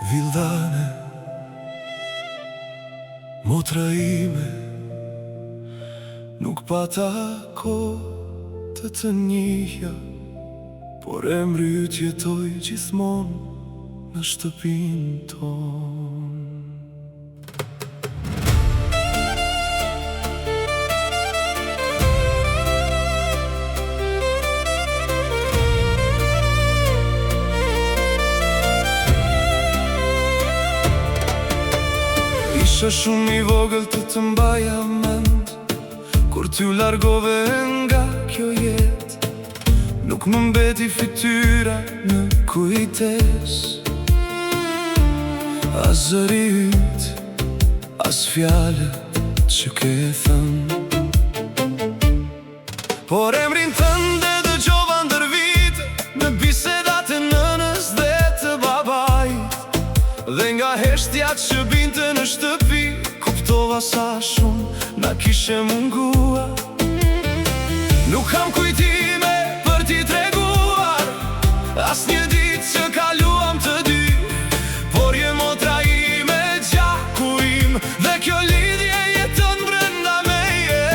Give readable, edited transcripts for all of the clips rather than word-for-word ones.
Vildane, motra ime, nuk pata kohë të njihja, por emri yt jetoj gjithmonë në shtëpinë tonë. Isha shumë i vogël të mbaja mend, kur t'ju largove nga kjo jetë. Nuk më mbeti fytyra në kujtes, as zëri yt, as fjalët që ke thënë. Por emrin tënde dëgjova ndër vite, në bisedat e nënës dhe të babait. Dhe nga heshtja që binte në shtëpi, kuptova sa shumë na kishe mungua. Nuk kam kujtime për t'i treguar as një ditë që kaluam të dy, por je motra ime, gjaku im, dhe kjo lidhje jetën brenda meje.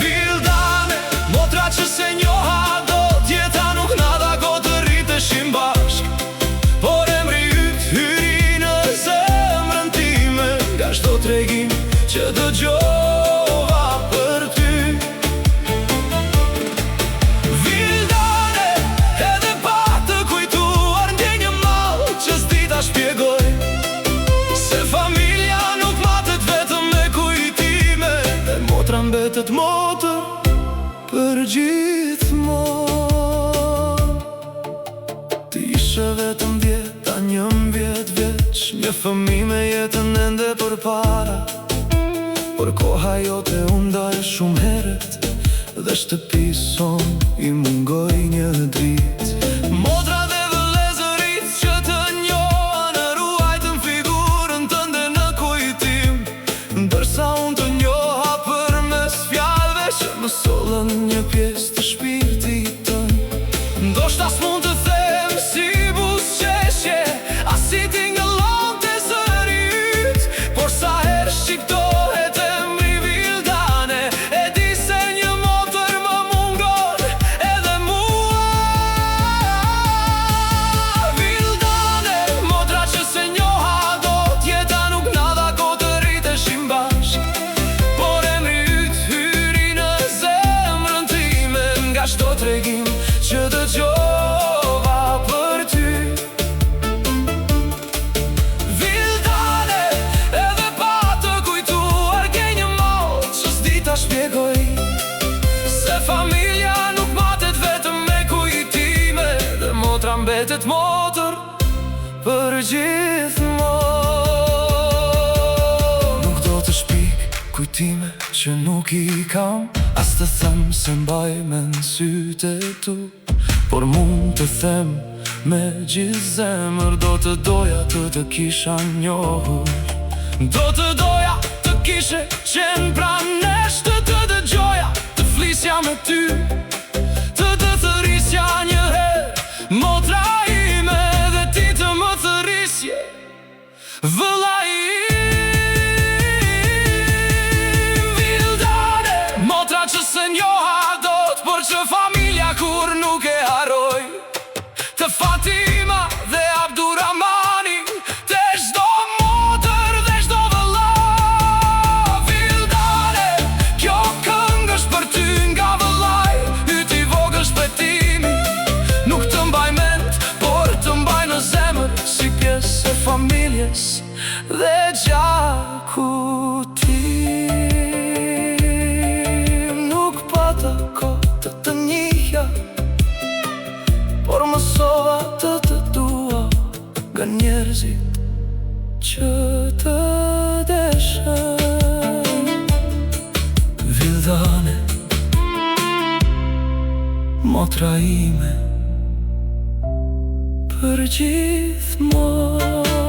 Vildane, motra që se njoha dot, jeta nuk na dha kohë të rriteshim bashk. Por emri yt hyri në zemrën time, nga çdo tregim që dëgjova për ty. Vildane, edhe pa të kujtuar ndjenj një mall që s'di ta shpjegoj, se familja nuk matet vetëm me kujtime, dhe motra mbetet motër për gjithmonë. Ti ishe vetëm 11 vjeç, një fëmijë me jetën ende përpara, por koha jote u ndal shumë herët, dhe shtëpisë son i mungoj një dritë. Motra dhe vëllezërit që të njohën, ruajtën figurën tënde në kujtim, ndërsa unë të njoha përmes fjalëve që më sollën një pjesë të shpirtit tënd. Ndoshta s'mund të them si buzëqeshje, as si tingëllon të zëri yt, por sa herë shqiptohet emri Vildane, e di se një motër më mungon edhe mua. Vildane, motra që se njoha dot, jeta nuk na dha kohë të rriteshim bashk. Por emri yt hyri në zemrën time, nga çdo tregim që dëgjova për ty. Vildane, edhe pa të kujtuar ke një mall që s'di ta shpjegoj, se familja nuk matet vetëm me kujtime, dhe motra mbetet motër për gjithmonë. Nuk do të shpik kujtime që nuk i kam, as të them se mbaj me në sytë e tu, por mund të them me gjithë zemër, do të doja të kisha njohur. Do të doja të kishe qenë pranesh, të dëgjoja, të flisja me ty, të thërisja një herë, motra ime, dhe ti të më thërisje, vëlla im. Vildane, motra që se njoha dot, por që familja kur nuk e haroj, të Fatima dhe Abdurrahmani, të çdo motër dhe çdo vëlla. Vildane, kjo këngë është për ty nga vëllai yt i vogël shpëtimi. Nuk të mbaj mend, por të mbaj në zemër, si pjesë e familjes dhe gjaku tim. Nuk pata kohë të njihja, por mësova të dua nga njerëzit që të deshën. Vildane, motra ime, për gjithmonë.